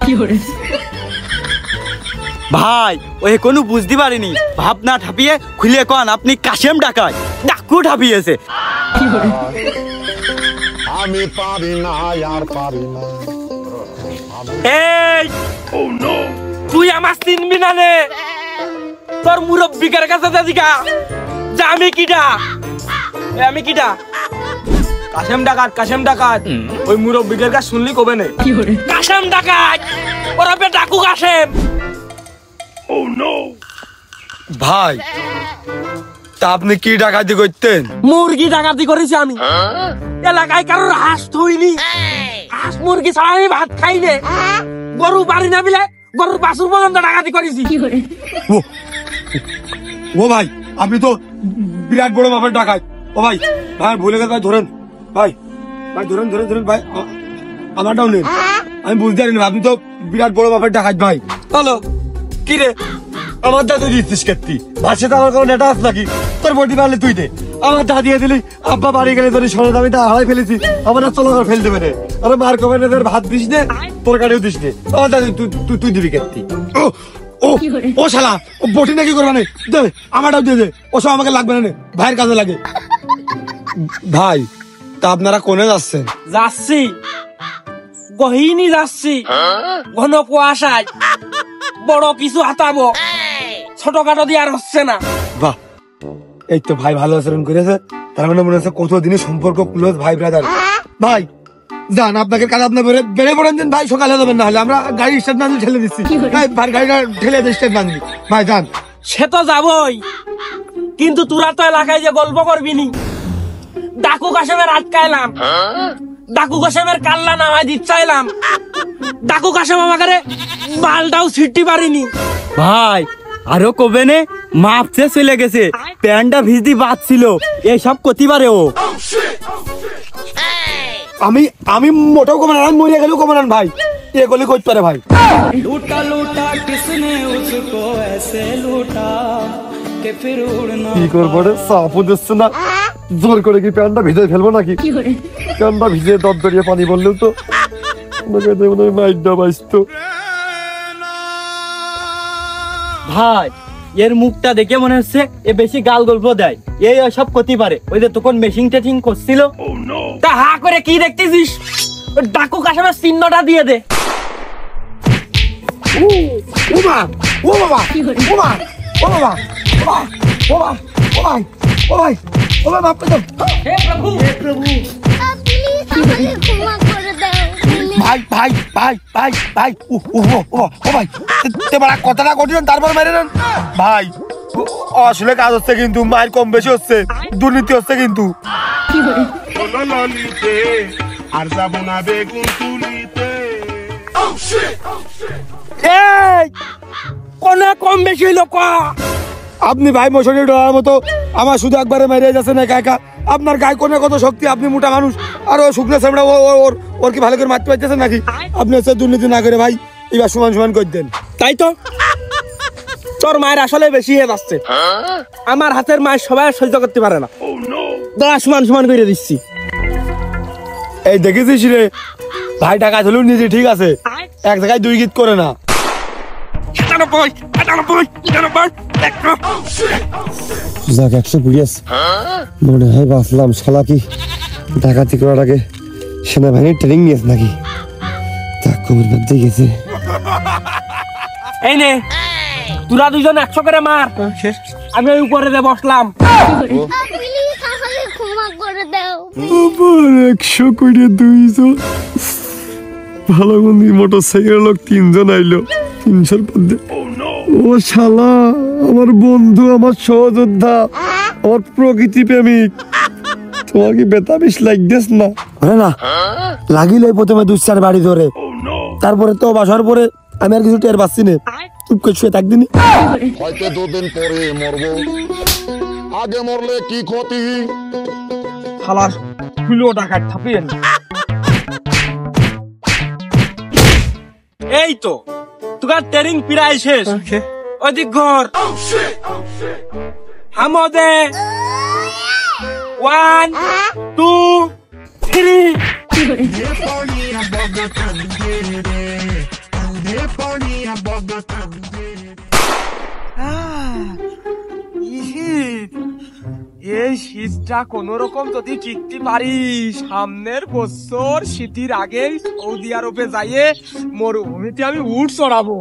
ভাই ওই কোনো বুঝতে পারিনি, ভাবনা ঠাপিয়ে খুলে কন আপনি কাশেম ডাকাত, ডাকু ঠাপিয়েছে। আমি পারি না আর পারি না। এই তুই আমার চিনবি না রে, তোর মুরব্বিকের কাছে দিকা যে আমি কিটা, আমি কিটা। কাশেম ডাকাত, কাশেম ডাকাত, ওই মুরব্বিদের কাছে শুনলি কবে নে? কাশেম ডাকাত ওরা বে ডাকু কাশেম। ভাই তা আপনি কি ডাকাতি করতেন? মুরগি ডাকাতি করেছি আমি, এলাকায় কারোর হাঁস থইনি, হাঁস মুরগি ছাড়া আমি ভাত খাই নে। গরু বাড়ি না বিলে গরুর বাছুর পর্যন্ত ডাকাতি করেছি। ও ভাই আপনি তো বিরাট বড় মাপের ডাকাত। ও ভাই ভাই ভুলে গেছে ভাই, ধরেন ভাই, ভাই ধরেন ধরেন ধরেন ভাই, আমারটাও নেন। আমি বুঝতে পারিনি আপনি তো বিরাট বড় মাপের ডাকাত ভাই। হলো কি রে, আমার দাদু দিচ্ছিস কেতি ভাষে তো আমার কোনো নেটা আছে নাকি? তোর বডি পারলে তুই দে, আমার দা দিয়ে দিলি। আব্বা বাড়ি গেলে তোর সোনার দামি তা হারাই ফেলেছি, আমার আর চলো ফেল দেবে রে। আরে মার কবে না, ভাত দিস নে, তোর গাড়িও দিস নে, আমার দাদু তুই দিবি কেতি। ও ও শালা ও বটি নাকি করবা নেই, দে আমারটাও দিয়ে দে, ও সব আমাকে লাগবে না, ভাইয়ের কাজে লাগে। ভাই তা আপনারা কোনে যাচ্ছেন? যাচ্ছি গহিনী, যাচ্ছি ঘন কুয়াশায়, বড় কিছু হাতাবো, ছোটখাটো দিয়ে আর হচ্ছে না। বাহ, এই তো ভাই ভালো আচরণ করেছে, তার মানে মনে হচ্ছে কতদিনের সম্পর্ক ক্লোজ ভাই ব্রাদার। ভাই যান আপনাকে কাজ আপনার বেড়ে পড়েন দিন ভাই, সকালে যাবেন, না হলে আমরা গাড়ি স্টার্ট না ঠেলে দিচ্ছি ভাই, গাড়িটা ঠেলে স্টার্ট না দিবি ভাই, যান। সে তো যাবই, কিন্তু তোরা তো এলাকায় যে গল্প করবি নি। ডাকু কাশেমের আটকাইলাম, ডাকু কাশেমের কাল্লা নামাই দিচ্ছাইলাম, ডাকু কাশেম আমাকে বালটাও ছিটতে পারিনি। ভাই আরো কবে নে, মাপছে চলে গেছে, প্যান্টটা ভিজদি বাদ ছিল, এইসব করতে পারে ও। আমি মোটেও কমানো, আমি মরিয়া গেলেও কমানো ভাই, এগুলি করতে পারে ভাই। लूटा लूटा किसने उसको ऐसे लूटा कि फिर उड़ना। কি করবো রে, সাপও দিচ্ছে না, জোর করে কি প্যান্টটা ভিজে ফেলবো নাকি? প্যান্টটা ভিজে দরদরিয়ে পানি বললেও তো আমাকে মাইডা বাঁচতো। ভাই এর মুখটা দেখে মনে হচ্ছে এ বেশি গাল গল্প দেয়, এই সব করতে পারে। ওই যে তখন মেশিং টেটিং করছিল, তা হা করে কি দেখতেছিস? ওই ডাকু কাশেমের চিহ্নটা দিয়ে দে। ও মা, ও বাবা, ও মা, ও বাবা, ও মা, ও মা, ও ভাই, ও ভাই, ও ভাই মাফ করে দাও। হে প্রভু, হে প্রভু। আমাকে ক্ষমা করে দাও প্লিজ। ভাই ভাই ভাই ভাই ভাই ও ভাই তে বড় কথাটা কঠিন তারপর মেরে নেন ভাই। আসলে কাজ হচ্ছে কিন্তু মায়ের কম বেশি হচ্ছে, দুর্নীতি হচ্ছে কিন্তু। ললিতে আর যাব না বেগুন তুলিতে। এই কোন কম বেশি হইলো ক আপনি ভাই মশারি ডরার মতো আমার শুধু একবারে মেরে যাচ্ছেন একা একা। আপনার গায়ে কোনে কত শক্তি, আপনি মোটা মানুষ আর ও শুকনো চামড়া, ওর কি ভালো করে মারতে পারতেছেন নাকি? আপনি হচ্ছে দুর্নীতি না করে ভাই এবার সমান সমান করে দেন। তাই তো তোর মায়ের আসলে বেশি হয়ে যাচ্ছে। আমার হাতের মায়ের সবাই সহ্য করতে পারে না, দাঁড়া সমান সমান করে দিচ্ছি। এই দেখেছিস রে ভাই টাকা হলেও নিজে ঠিক আছে, এক জায়গায় দুই গীত করে না। যাক 120 মনে হয় বাঁচলাম। শালা কি ডাকাতি করার আগে সেনাবাহিনীর ট্রেনিং নিয়েছে নাকি? তাক কবির বাদ দিয়ে গেছে। এই নে তোরা দুজন 100 করে মার, আমি ওই উপরে দিয়ে বসলাম। প্লিজ আমাকে ক্ষমা করে দাও। 100 করে 200 ভালো মন্দির মোটর সাইকেল লোক 3 জন আইলো 300 মধ্যে। ও শালা আমার বন্ধু, আমার সহযোদ্ধা, আমার প্রকৃতি প্রেমিক, তোমাকে বেতাবিস লাগতেস না? না লাগিলে প্রথমে 2-4 বাড়ি ধরে, তারপরে তো বাসার পরে আমি আর কিছু টের পাচ্ছি না। চুপ করে শুয়ে থাকদিনি। হয়তো 2 দিন পরে মরবো, আগে মরলে কি ক্ষতি? শালার খুলো টাকা থাপিয়ে না। এই তো তোর ট্রেনিং প্রায় শেষ, ওদিক ঘর হামদে 1 2 3। এই শীতটা কোন রকম যদি টিকতে পারি, সামনের বছর শীতের আগে সৌদি আরবে যাইয়ে মরুভূমিতে আমি উট চড়াবো।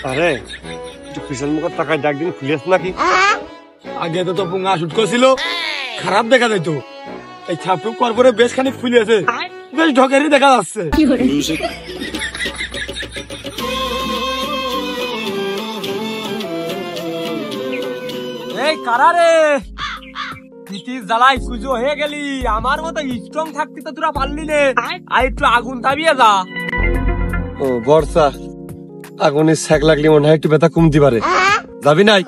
আরে একটু পিছন মুখের টাকায় ডাক দিন খুলিস নাকি? আগে তো পুঙ্গা শুট করছিল, খারাপ দেখা যেত। এই ছাপটুক করার পরে বেশ খানিক ফুলেছে, বেশ ঢকেরই দেখা যাচ্ছে। এই কারারে পিটির জ্বালাই সুজো হয়ে গেলি, আমার মতো স্ট্রং থাকতে তো তোরা পারলি নে। আর একটু আগুন তাবিয়ে যা। ও বর্ষা, আগুনের ছ্যাক লাগলে মনে হয় একটু ব্যথা কমতে পারে। যাবি নাই?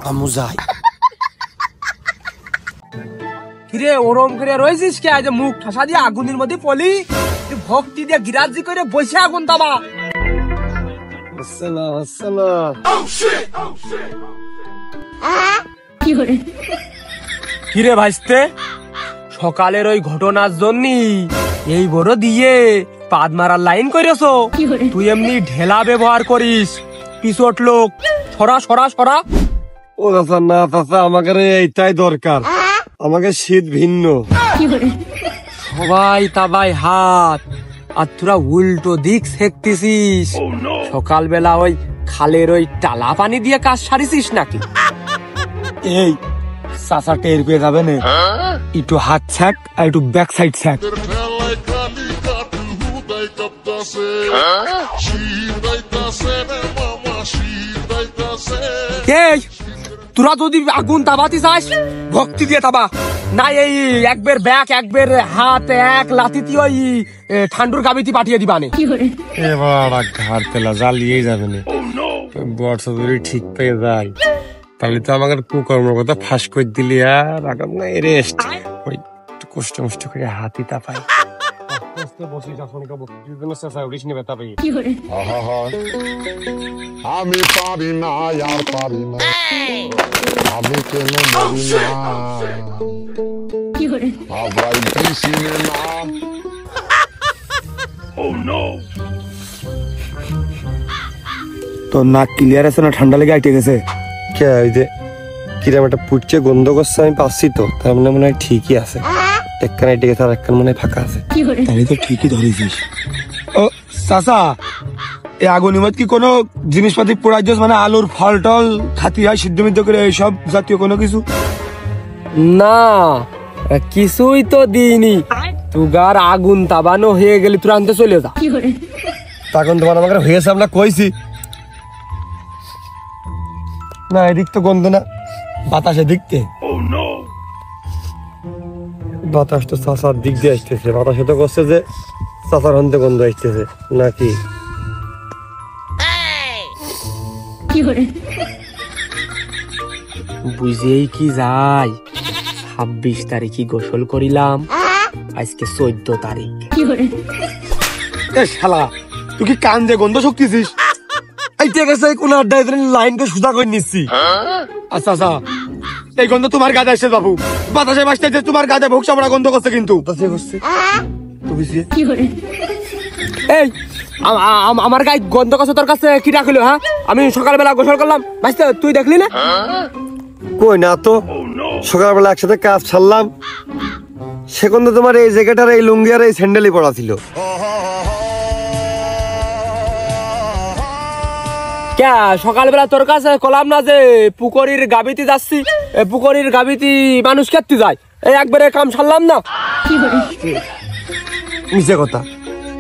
আমু যাই। কিরে ওরম করে রয়েছিস কে? আজ মুখ ঠাসা দিয়ে আগুনের মধ্যে পলি, ভক্তি দিয়ে গিরাজি করে বসে আগুন তাবা। কিরে ভাইস্তে, সকালের ওই ঘটনার জন্য এই বড় দিয়ে পাদ মারার লাইন করেছো? তুই এমনি ঢেলা ব্যবহার করিস, পিছট লোক। সরা সরা সরা। ও চাচা না চাচা, আমাকে এইটাই দরকার, আমাকে শীত ভিন্ন। সবাই তাবাই হাত, আর তোরা উল্টো দিক সেকতেছিস। সকালবেলা ওই খালের ওই টালা পানি দিয়ে কাজ সারিছিস নাকি? এই চাচা টের পেয়ে যাবে না, একটু হাত ছ্যাক আর একটু ব্যাক সাইড ছ্যাক। এই তোরা যদি আগুন তাবাতি চাস, ভক্তি দিয়ে তাবা, না এই একবার ব্যাক একবার হাত এক লাথিতি ওই ঠান্ডুর গাবিতি পাঠিয়ে দিবানে। এবার ঘাট তেলা জ্বালিয়ে যাবে না। বর্ষা যদি ঠিক পেয়ে যায় তাহলে তো আমাকে কুকর্মের কথা ফাঁস করে দিলি, আর আগাম না রেস্ট ওই কষ্ট মষ্ট করে হাতি তাপাই। আমি পারি না আর পারি না, আমি কেন মরি না, আবার দিছিনে না। তো নাক ক্লিয়ার আছে না? ঠান্ডা লেগে আইটে গেছে? কে ওই যে কিরম একটা পুটছে গন্ধ করছে, আমি পাচ্ছি তো, তার মানে মনে হয় ঠিকই আছে। একখানে এটে গেছে আর একখান মনে হয় ফাঁকা আছে। তাহলে তো ঠিকই ধরেছিস। ও চাচা, এই আগুনের মধ্যে কি কোনো জিনিসপাতি পোড়াই দিস, মানে আলুর ফল টল খাতি হয় সিদ্ধ মিদ্ধ করে এইসব জাতীয় কোনো কিছু? না, কিছুই তো দিইনি। তুগার আগুন তাবানো হয়ে গেলে তুই আনতে চলে যা। তখন তোমার আমাকে হয়েছে আমরা কইছি না, এদিক তো গন্ধ না, বাতাসে দিকতে। বাতাস তো চাচার দিক দিয়ে আসতেছে, বাতাসে তো করছে যে চাচার হন্তে গন্ধ আসতেছে নাকি? বুঝেই কি যাই, 26 তারিখে গোসল করিলাম, আজকে 14 তারিখ। এ শালা, তুই কি কান দিয়ে গন্ধ শুকতেছিস? এই ঠিক আছে, কোন আড্ডা লাইনকে সুদা করে নিচ্ছি। আচ্ছা আচ্ছা, এই গন্ধ তোমার গায়ে আসছে বাবু, বাতাসে বাসতে তোমার গায়ে ভোগ সামরা গন্ধ করছে কিন্তু। এই আমার গায়ে গন্ধ কাছে তোর কাছে কি রাখলো? হ্যাঁ, আমি সকালবেলা গোসল করলাম, ভাইস্তে তুই দেখলি না? কই না তো, সকালবেলা একসাথে কাজ ছাড়লাম, সেখান তো তোমার এই জ্যাকেটার এই লুঙ্গি আর এই স্যান্ডেলই পড়া ছিল। কে সকালবেলা তোর কাছে কলাম না যে পুকুরির গাবিতে যাচ্ছি, পুকুরির গাবিতে মানুষ খেতে যায়, এই একবারে কাম সারলাম না। মিশে কথা,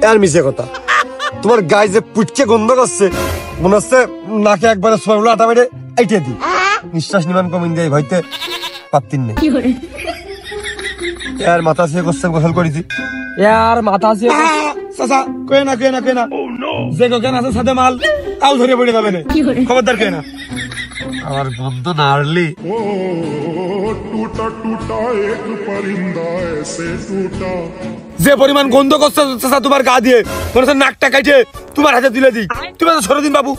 আর মিশে কথা। তোমার গায়ে যে পুটকে গন্ধ করছে, মনে হচ্ছে নাকে একবারে সরগুলো আটা বেড়ে আইটে দি, নিঃশ্বাস নিমান কমিন দিয়ে ভাইতে পাত্তিন নেই। আর মাথা শুয়ে করছেন, গোসল করেছি। আর মাথা শুয়ে চাচা কয়ে না কয়ে না কয়ে না, যে কোকেন আছে সাথে মাল তাও ধরে পড়ে যাবে না, খবরদার কয়ে না। আমার গন্ধ না আড়লি टूटा टूटा एक परिंदा ऐसे टूटा। যে পরিমাণ গন্ধ করছে চাচা তোমার গা দিয়ে, মনে হচ্ছে নাকটা কাটে তোমার হাতে তুলে দিই। তুমি তো সরে দিন বাবু,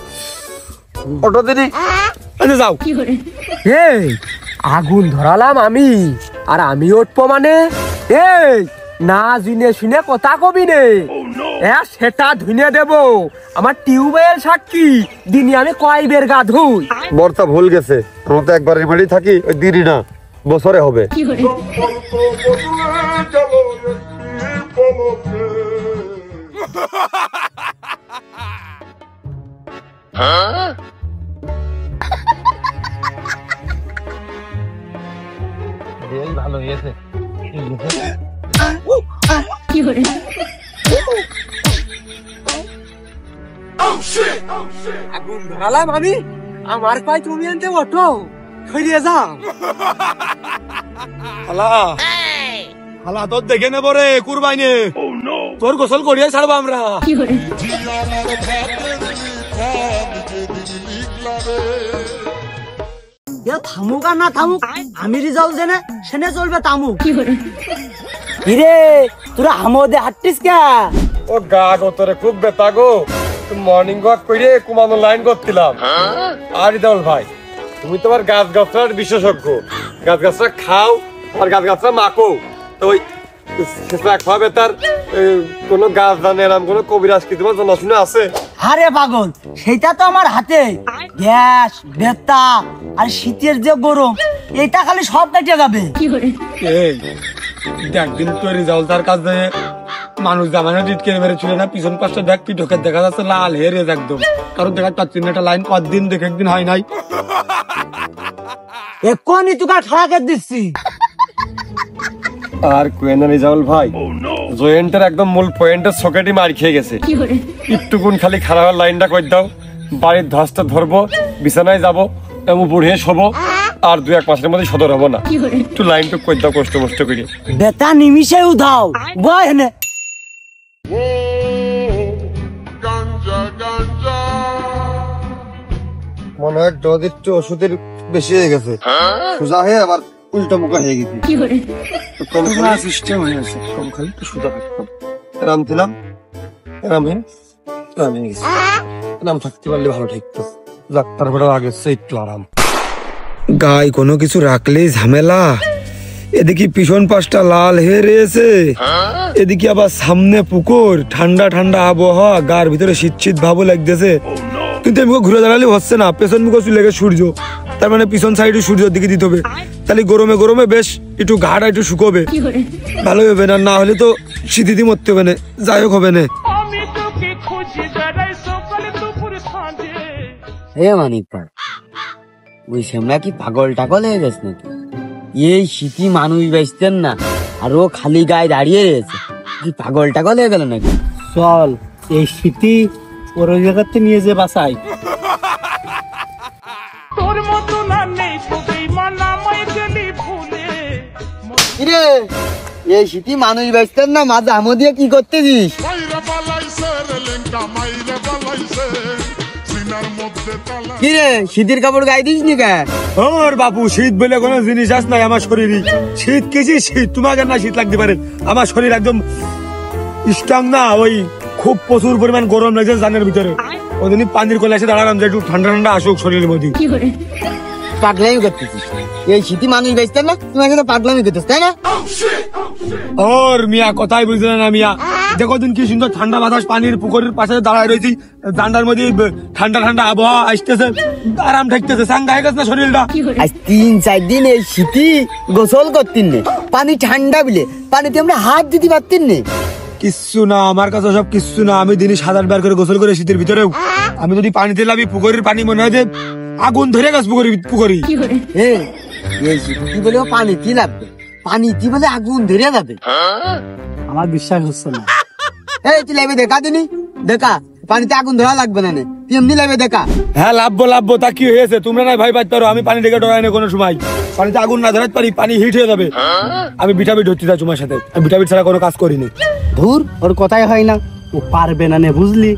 অটো দিদি। আচ্ছা যাও। এই আগুন ধরালাম আমি, আর আমি উঠবো মানে? এই না জুনে শুনে কথা কবি নে, সেটা ধুনে দেব। আমার টিউবওয়েল সাক্ষী, দিনে আমি কয় বের গা ধুই। বর্তা ভুল গেছে, আমরা তো একবার বাড়ি থাকি, ওই দিনই না বছরে হবে। ভালো হয়েছে। আগুন ধরালাম আমি, আমার পায়ে তুমি আনতে অটো ফিরিয়ে যাও। হালা হালা তোর দেখে নেবো রে কুরবাইনে, তোর গোসল করিয়ে ছাড়বো আমরা। থামুক আর না থামুক, আমি রিজাল্ট দেনে সেনে চলবে তামুক। কিরে তোরা হামদে হাঁটতিস কে? ও গা গো তোরে খুব ব্যথা গো, মর্নিং ওয়াক করে কুমানো লাইন করছিলাম। আর ইদাউল ভাই, তুমি তোমার গাছ গাছরার বিশেষজ্ঞ, গাছ গাছরা খাও আর গাছ গাছরা মাখো, তো ওই খাওয়াবে তার কোন গাছ জানে এরম কোন কবিরাজ কি তোমার জানাশোনা আছে? আরে পাগল, সেটা তো আমার হাতে। গ্যাস, বেতা আর শীতের যে গরম, এটা খালি সব কেটে যাবে। একদিন তো রেজাল্টার কাছে মানুষ জামানো টিটকে মেরেছিল না, পিছন পাশে দেখ পিঠকে দেখা যাচ্ছে লাল হেরে একদম, কারণ দেখা পাচ্ছি না একটা লাইন কতদিন দেখে একদিন হয় নাই। এক্ষুনি তোকে খারাপ দিচ্ছি। আর কোয়েনা রিজাউল ভাই, জয়েন্টের একদম মূল পয়েন্টের সকেটই মার খেয়ে গেছে। একটুকুন খালি খারাপ লাইনটা করে দাও, বাড়ির ধসটা ধরবো, বিছানায় যাবো, বুড়িয়ে শোবো, আর 2-1 মাসের মধ্যে সদর হবো না। একটু লাইনটুক করে দাও কষ্ট মষ্ট করে। বেতা নিমিশে উধাও বয় হেনে। মনে হয় ডোজ একটু ওষুধের বেশি হয়ে গেছে, সোজা হয়ে আবার উল্টো মুখা হয়ে গেছে। সিস্টেম হয়ে গেছে, কম খালি একটু সুদা থাকতাম, এরাম ছিলাম, এরাম নাম থাকতে পারলে ভালো থাকতো। যাক, তারপরে আগে একটু আরাম। গায়ে কোনো কিছু রাখলেই ঝামেলা, এদিকে পিছন পাশটা লাল হয়ে রয়েছে, এদিকে আবার সামনে পুকুর, ঠান্ডা ঠান্ডা আবহাওয়া, গার ভিতরে শীত শীত ভাবও লাগতেছে, কিন্তু এমনি ঘুরে দাঁড়ালে হচ্ছে না। পেছন মুখে চলে গেছে সূর্য, তার মানে পিছন সাইডে সূর্যের দিকে দিতে হবে, তাহলে গরমে গরমে বেশ একটু ঘাড়া একটু শুকোবে, ভালো হবে। না না হলে তো শীতিতে মরতে হবে না, যাই হোক হবে না। হে মানিক ভাই, ওই শ্যামলা কি পাগল টাগল হয়ে গেছে নাকি? এই শীতি মানুষ বেচতেন না, আর ও খালি গায়ে দাঁড়িয়ে রয়েছে, কি পাগল টাগল হয়ে গেল নাকি? চল এই শীতি ওর ওই জায়গাতে নিয়ে যে বাসাই। তোর মতো না নেই সবাই মানামাই গেলি ভুলে। কিরে, এই শীতি মানুষ বেচতেন না, মাঝে আমো দিয়ে কি করতেছিস? কিরে, শীতের কাপড় গায়ে দিস নি কে? ওর বাপু, শীত বলে কোনো জিনিস আস নাই আমার শরীরে। শীত কিছু শীত, তোমাকে না শীত লাগতে পারে, আমার শরীর একদম স্ট্রং না। ওই খুব প্রচুর পরিমাণ গরম লাগছে জানের ভিতরে, ওই জন্য পানির কোলে এসে দাঁড়ালাম যে একটু ঠান্ডা ঠান্ডা আসুক শরীরের মধ্যে। পাগলামি করতেছিস? এই শীতি মানুষ বেচতেন না, তোমাকে তো পাগলামি করতেছ, তাই না? ওর মিয়া কথাই বুঝলে না মিয়া। দেখো দিন কি সুন্দর ঠান্ডা বাতাস, পানির পুকুরের পাশে দাঁড়ায় রয়েছি, ঠান্ডার মধ্যে ঠান্ডা ঠান্ডা আবহাওয়া আসতেছে, আরাম ঠেকতেছে, সাঙ্গা হয়ে গেছে না শরীরটা। আজ 3-4 দিন এই শীতি গোসল করতেন নে, পানি ঠান্ডা বিলে পানিতে আমরা হাত দিতে পারতেন নে। কিচ্ছু না আমার কাছে, সব কিচ্ছু না। আমি দিনে 7-8 করে গোসল করে শীতের ভিতরেও আমি যদি পানিতে লাভি, পুকুরের পানি মনে হয় যে আগুন ধরে গেছে পুকুরি। এই শীতি বলে পানি কি লাগবে, পানি কি বলে আগুন ধরে যাবে? আমার বিশ্বাস হচ্ছে না। এই তুই লাইবে দেখা দিনি, দেখা পানিতে আগুন ধরা লাগবে না, তুই এমনি লাইবে দেখা। হ্যাঁ লাভবো, তা কি হয়েছে? তোমরা না ভাই পাইতে পারো, আমি পানি থেকে ডরাই না কোনো সময়। পানিতে আগুন না ধরাতে পারি, পানি হিট হয়ে যাবে। আমি বিটাবিট ধরতে চাই তোমার সাথে, আমি বিটাবিট ছাড়া কোনো কাজ করিনি। ধুর, ওর কথাই হয় না, ও পারবে না নে, বুঝলি?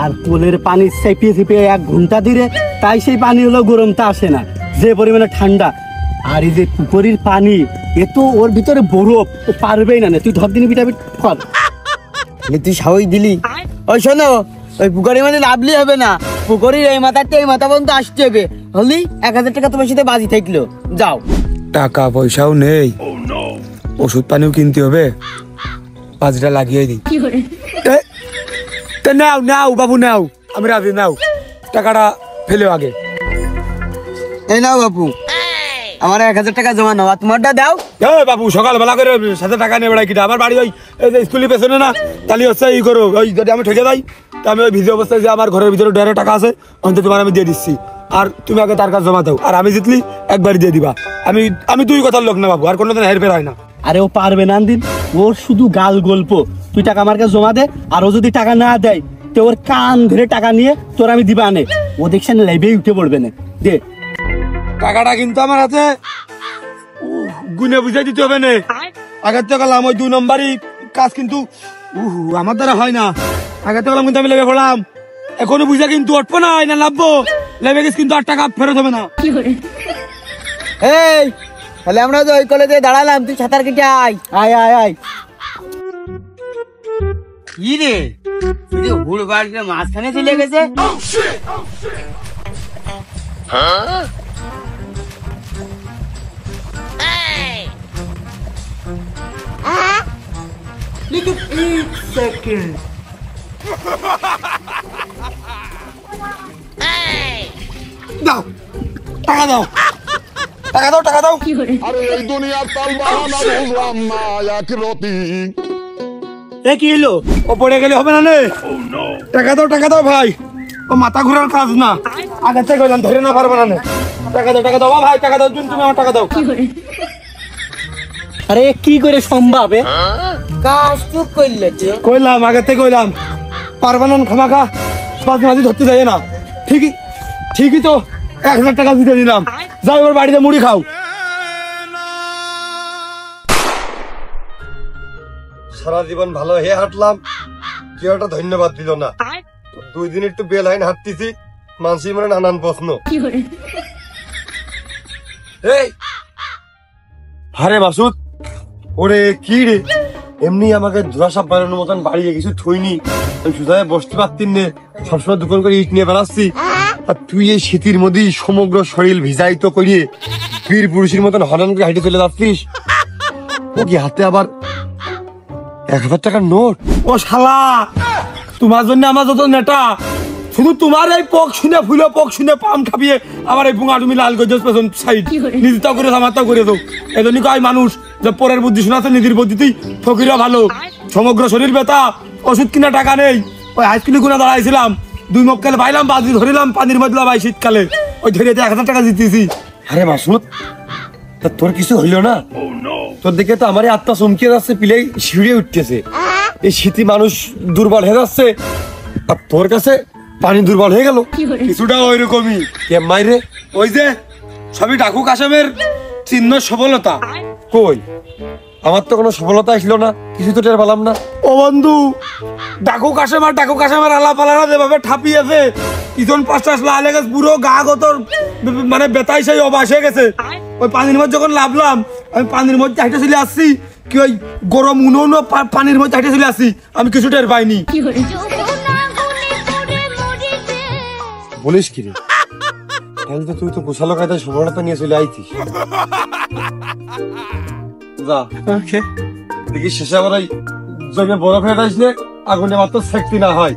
আর পোলের পানি চেপিয়ে চেপিয়ে 1 ঘন্টা ধরে, তাই সেই পানি হলো গরমটা আসে না, যে পরিমাণে ঠান্ডা। আর এই যে পুকুরির পানি, এ তো ওর ভিতরে বরফ, ও পারবেই না। তুই ধর দিনি বিটাবিট কর। তুই সাহস দিলি? ওই শোনো, ওই পুকুরের মানে লাভলি হবে না, পুকুরের এই মাথাতে এই মাথা পর্যন্ত আসতে হবে। হলি 1000 টাকা তোমার সাথে বাজি থাকলো, যাও। টাকা পয়সাও নেই, ওষুধ পানিও কিনতে হবে, 5টা লাগিয়ে দিই। নাও নাও বাবু নাও, আমি রাজি, নাও টাকাটা ফেলেও আগে। এই নাও বাপু, আমার 1000 টাকা জমা নাও, তোমারটা দাও। বাবু সকালবেলা করে সাথে টাকা নেবে কিনা? আমার বাড়ি ওই স্কুলের পেছনে না, তাহলে হচ্ছে ই করো, ওই যদি আমি ঠকে যাই তা আমি ওই ভিজে অবস্থায় যে আমার ঘরের ভিতরে ডেরে টাকা আছে, অন্তত তোমার আমি দিয়ে দিচ্ছি, আর তুমি আগে তার কাছে জমা দাও, আর আমি জিতলি একবারই দিয়ে দিবা। আমি 2 কথার লোক না বাবু, আর কোনোদিন হেরফের হয় না। আরে ও পারবে না দিন, ওর শুধু গাল গল্প। তুই টাকা আমার কাছে জমা দে, আর ও যদি টাকা না দেয় তো ওর কান ধরে টাকা নিয়ে তোর আমি দিবা নে, ও দেখছেন লাইভে উঠে পড়বে না। দে টাকাটা কিন্তু আমার হাতে গুনে বুঝাই দিতে হবে না। আগের তো গেলাম ওই 2 নম্বরই কাজ, কিন্তু আমার দ্বারা হয় না। আগের তো গেলাম কিন্তু আমি লেবে পড়লাম, এখনো বুঝা কিন্তু অটবো না, না লাভবো লেবে গেছি, কিন্তু আর টাকা ফেরত হবে না। এই তাহলে আমরা তো ওই কলেজে দাঁড়ালাম, তুই সাঁতার কেটে আয়। আয় আয় আয়। কি রে, তুই হুড় বাড়িতে মাঝখানে চলে গেছে। দাও টাকা দাও, টাকা দাও, টাকা দাও। আরে এই দুনিয়ার তাল বাহানা বুঝলাম না, এক রতি। এ কি হলো? ও পড়ে গেলে হবে না নে, টাকা দাও, টাকা দাও ভাই, ও মাথা ঘোরার কাজ না। আগে থেকে গেলাম, ধরে না পারবো না নে, টাকা দাও, টাকা দাও ভাই, টাকা দাও, তুমি আমার টাকা দাও। আরে কি করে সম্ভব? কাজ চুপ করলে কইলাম, আগে থেকে কইলাম, পারবো না খামাখা মাঝে ধরতে যাই না। ঠিকই তো 1000 টাকা দিতে দিলাম, যাও এবার বাড়িতে মুড়ি খাও। সারা জীবন ভালো হে হাঁটলাম, কেউ একটা ধন্যবাদ দিল না। 2 দিন একটু বেলাইন হাঁটতেছি, মানসি মানে নানান প্রশ্ন। এই হারে মাসুদ, ওরে কি রে, এমনি আমাকে ধুরাসাপ বানানোর মতন বাড়িয়ে কিছু থইনি, সুধায় বসতে পারতিন নে, সবসময় দোকান করে ইট নিয়ে বেড়াচ্ছি, আর তুই এই শীতের মধ্যেই সমগ্র শরীর ভিজায়িত করিয়ে বীর পুরুষের মতন হরন করে হাঁটে চলে যাচ্ছিস। ও কি হাতে আবার 1000 টাকার নোট? ও শালা, তোমার জন্য আমার যত নেটা, শুধু তোমার এই পক শুনে ফুলে পক শুনে পাম খাবিয়ে আমার এই বুঙা তুমি লাল করে পেছন সাইড নিজেটাও করে আমারটাও করে দাও। এজন্যই কয় মানুষ যে পরের বুদ্ধি শোনাতে নিজের বুদ্ধিতেই ফকিরা ভালো। সমগ্র শরীর ব্যথা, ওষুধ কিনা টাকা নেই, ওই হাইস্কুলে গুনা দাঁড়াইছিলাম, 2 মক্কেল ভাইলাম বাজি ধরিলাম পানির মধ্যে ভাই শীতকালে ওই ধরে 1000 টাকা জিতেছি। আরে মাসুদ তা তোর কিছু হইলো না? তোর দিকে তো আমার আত্মা চমকিয়ে যাচ্ছে, পিলে শিউরে উঠতেছে। এই শীতি মানুষ দুর্বল হয়ে যাচ্ছে, আর তোর কাছে পানি দুর্বল হয়ে গেল। কিছুটা ওই রকমই মাইরে, ওই যে সবই ডাকু কাশেমের চিহ্ন সফলতা। কই আমার তো কোনো সফলতা আসলো না, কিছু তো টের পেলাম না। ও বন্ধু, ডাকু কাশেমার আলাপ আলাদা যেভাবে ঠাপিয়েছে, ইজন 50 লাল গেছে, পুরো গা গতর মানে বেতাই সেই অবাস হয়ে গেছে। ওই পানির মধ্যে যখন লাভলাম, আমি পানির মধ্যে হাইটে চলে আসছি, কি ওই গরম উনুন পানির মধ্যে হাইটে চলে আসছি, আমি কিছু টের পাইনি। বলিস কি রে? তাহলে তো তুই তো গোসালো কায়দায় সফলতা নিয়ে চলে আইছিস। যা দেখি শেষে আবার ওই জমে বরফ হেঁটাইস, আগুনে মাত্র সেকতি না হয়।